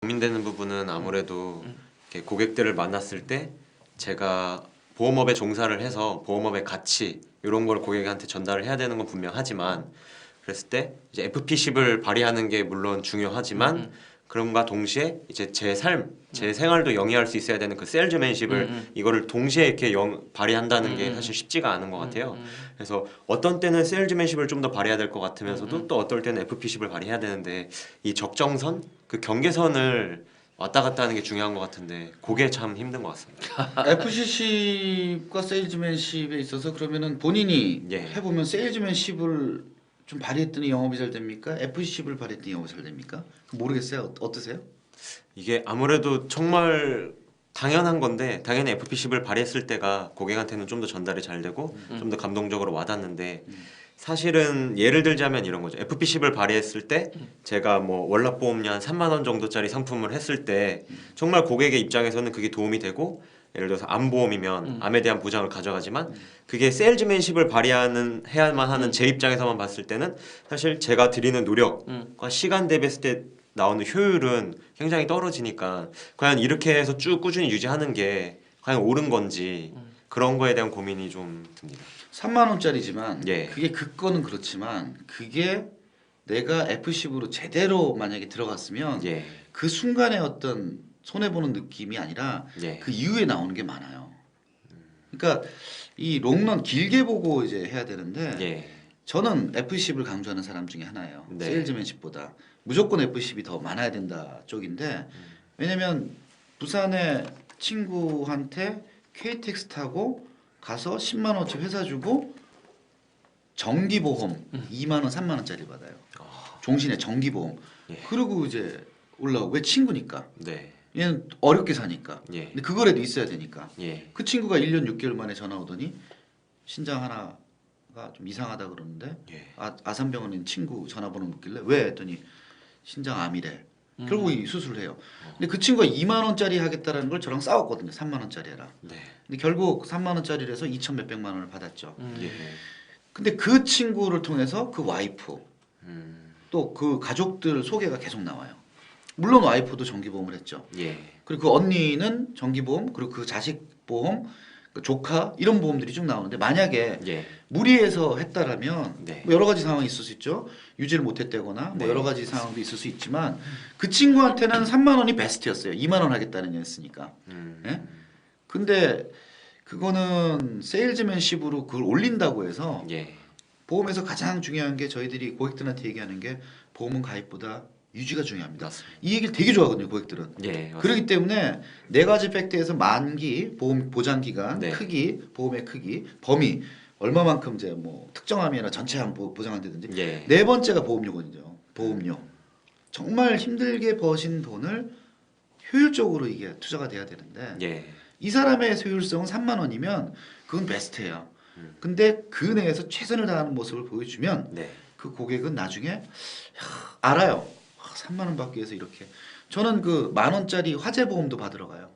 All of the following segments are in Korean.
고민되는 부분은 아무래도 이렇게 고객들을 만났을 때 제가 보험업에 종사를 해서 보험업의 가치 이런 걸 고객한테 전달을 해야 되는 건 분명하지만 그랬을 때 이제 FP10을 발휘하는 게 물론 중요하지만 그럼과 동시에 이제 제 삶, 제 생활도 영위할 수 있어야 되는 그 셀즈맨십을 이거를 동시에 이렇게 발휘한다는 게 사실 쉽지가 않은 것 같아요. 그래서 어떤 때는 셀즈맨십을 좀 더 발휘해야 될 것 같으면서도 또 어떨 때는 FP10을 발휘해야 되는데 이 적정선, 그 경계선을 왔다 갔다 하는 게 중요한 것 같은데 그게 참 힘든 것 같습니다. FCC과 세일즈맨십에 있어서 그러면은 본인이 예. 해보면 세일즈맨십을 좀 발휘했더니 영업이 잘 됩니까? FCC를 발휘했더니 영업이 잘 됩니까? 모르겠어요. 어떠세요? 이게 아무래도 정말 당연한 건데 당연히 FP10을 발휘했을 때가 고객한테는 좀 더 전달이 잘 되고 좀 더 감동적으로 와닿는데 사실은 예를 들자면 이런 거죠. FP10을 발휘했을 때 제가 뭐 월납보험료 한 3만 원 정도짜리 상품을 했을 때 정말 고객의 입장에서는 그게 도움이 되고 예를 들어서 암보험이면 암에 대한 보장을 가져가지만 그게 세일즈맨십을 발휘하는 해야만 하는 제 입장에서만 봤을 때는 사실 제가 드리는 노력과 시간 대비했을 때 나오는 효율은 굉장히 떨어지니까 과연 이렇게 해서 쭉 꾸준히 유지하는 게 과연 옳은 건지 그런 거에 대한 고민이 좀 듭니다. 3만 원짜리지만 예. 그게 그 거는 그렇지만 그게 내가 F10으로 제대로 만약에 들어갔으면 예. 그 순간의 어떤 손해보는 느낌이 아니라 예. 그 이후에 나오는 게 많아요. 그러니까 이 롱런 길게 보고 이제 해야 되는데 예. 저는 F10을 강조하는 사람 중에 하나예요. 네. 세일즈맨십보다 무조건 F10이 더 많아야 된다 쪽인데 왜냐면 부산에 친구한테 KTX 타고 가서 10만 원어치 회사 주고 정기보험 2만 원, 3만 원짜리 받아요. 종신의 정기보험. 예. 그리고 이제 올라오고 왜 친구니까. 네. 얘는 어렵게 사니까. 예. 근데 그거라도 있어야 되니까. 예. 그 친구가 1년 6개월 만에 전화 오더니 신장 하나가 좀 이상하다 그러는데 예. 아산병원에 친구 전화번호 묻길래 왜 했더니 신장암이래. 결국 이 수술을 해요. 근데 그 친구가 2만 원짜리 하겠다라는 걸 저랑 싸웠거든요. 3만 원짜리 해라. 네. 근데 결국 3만 원짜리를 해서 2천 몇백만 원을 받았죠. 예. 근데 그 친구를 통해서 그 와이프 음. 또 그 가족들 소개가 계속 나와요. 물론 와이프도 정기보험을 했죠. 예. 그리고 그 언니는 정기보험 그리고 그 자식 보험 그 조카 이런 보험들이 쭉 나오는데 만약에 예. 무리해서 했다라면 네. 뭐 여러 가지 상황이 있을 수 있죠. 유지를 못했다거나 뭐 네. 여러 가지 상황도 있을 수 있지만 그 친구한테는 3만 원이 베스트였어요. 2만 원 하겠다는 얘기했으니까. 예? 근데 그거는 세일즈맨십으로 그걸 올린다고 해서 예. 보험에서 가장 중요한 게 저희들이 고객들한테 얘기하는 게 보험은 가입보다 유지가 중요합니다. 맞습니다. 이 얘기를 되게 좋아하거든요, 고객들은. 예. 맞습니다. 그렇기 때문에 네 가지 팩트에서 만기, 보험 보장 기간, 네. 크기, 보험의 크기, 범위 얼마만큼 이제 뭐 특정함이나 전체함 보장한다든지 예. 네 번째가 보험료거든요. 보험료. 정말 힘들게 버신 돈을 효율적으로 이게 투자가 돼야 되는데 예. 이 사람의 효율성은 3만 원이면 그건 베스트예요. 근데 그 내에서 최선을 다하는 모습을 보여주면 네. 그 고객은 나중에 알아요. 3만 원 받기 위해서 이렇게. 저는 그 만 원짜리 화재 보험도 받으러 가요.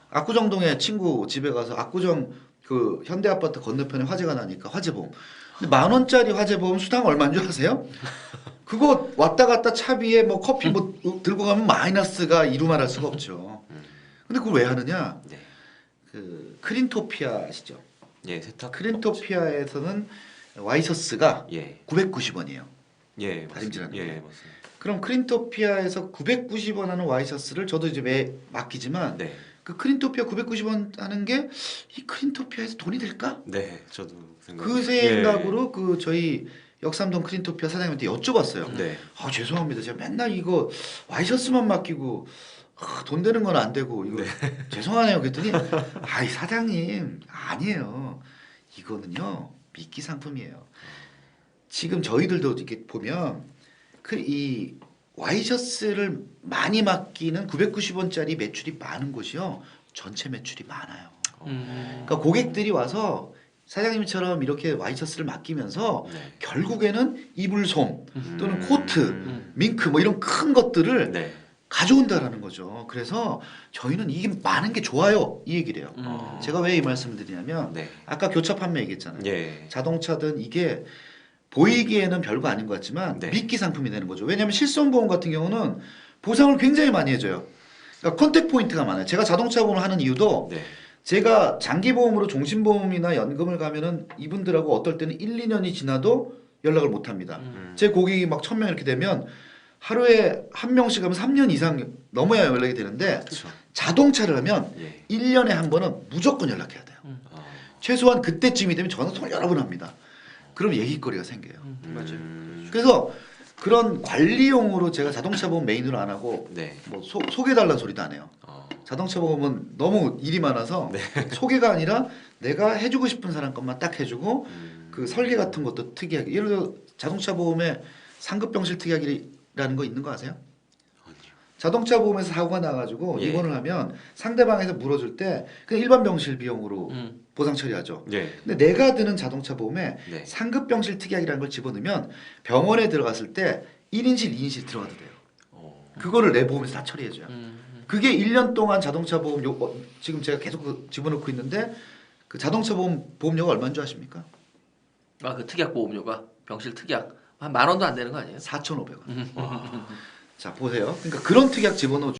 압구정동에 친구 집에 가서 압구정 그 현대 아파트 건너편에 화재가 나니까 화재 보험. 근데 만 원짜리 화재 보험 수당 얼마인 줄 아세요? 그거 왔다 갔다 차비에 뭐 커피 뭐 들고 가면 마이너스가 이루말할 수가 없죠. 근데 그걸 왜 하느냐? 네. 그 크린토피아 아시죠? 예. 세탁. 크린토피아에서는 와이셔츠가 예. 990원이에요. 예. 다림질하는 맞습니다. 예. 거. 맞습니다. 그럼 크린토피아에서 990원 하는 와이셔츠를 저도 이제 매 맡기지만 네. 그 크린토피아 990원 하는 게 이 크린토피아에서 돈이 될까? 네. 저도 생각. 그 생각으로 그 저희 역삼동 크린토피아 사장님한테 여쭤봤어요. 네. 아 죄송합니다. 제가 맨날 이거 와이셔츠만 맡기고 돈 되는 건 안 되고 이거 죄송하네요. 그랬더니 아이 사장님 아니에요. 이거는요 미끼 상품이에요. 지금 저희들도 이렇게 보면 이 와이셔츠를 많이 맡기는 990원짜리 매출이 많은 곳이요 전체 매출이 많아요. 그러니까 고객들이 와서 사장님처럼 이렇게 와이셔츠를 맡기면서 네. 결국에는 이불솜 또는 코트, 밍크 뭐 이런 큰 것들을 네. 가져온다라는 거죠. 그래서 저희는 이게 많은 게 좋아요. 이 얘기를 해요. 제가 왜 이 말씀을 드리냐면 네. 아까 교차 판매 얘기했잖아요. 예. 자동차든 이게 보이기에는 별거 아닌 것 같지만 네. 미끼 상품이 되는 거죠. 왜냐하면 실손보험 같은 경우는 보상을 굉장히 많이 해줘요. 그러니까 컨택 포인트가 많아요. 제가 자동차 보험을 하는 이유도 네. 제가 장기보험으로 종신보험이나 연금을 가면은 이분들하고 어떨 때는 1, 2년이 지나도 연락을 못 합니다. 제 고객이 막 1000명 이렇게 되면 하루에 한 명씩 하면 3년 이상 넘어야 연락이 되는데 그렇죠. 자동차를 하면 예. 1년에 한 번은 무조건 연락해야 돼요. 아, 최소한 그때쯤이 되면 전화 통화 여러 번 합니다. 그럼 얘기거리가 생겨요. 맞아요. 그래서 그런 관리용으로 제가 자동차 보험 메인으로 안 하고 네. 뭐 소개달라는 소리도 안 해요. 자동차 보험은 너무 일이 많아서 소개가 아니라 내가 해주고 싶은 사람 것만 딱 해주고 그 설계 같은 것도 특이하게 예를 들어 자동차 보험에 상급병실 특약이라는 거 있는 거 아세요? 아니요. 자동차 보험에서 사고가 나가지고 예. 입원을 하면 상대방에서 물어줄 때 그냥 일반 병실 비용으로 보상 처리하죠. 예. 근데 내가 드는 자동차 보험에 네. 상급병실 특약이라는 걸 집어넣으면 병원에 들어갔을 때 1인실, 2인실 들어가도 돼요. 그거를 내 보험에서 다 처리해줘요. 그게 1년 동안 자동차 보험 지금 제가 계속 집어넣고 있는데 그 자동차 보험료가 얼마인 줄 아십니까? 아, 그 특약 보험료가 병실 특약 한 10,000원도 안 되는 거 아니에요? 4,500원. 자 보세요. 그러니까 그런 특약 집어넣어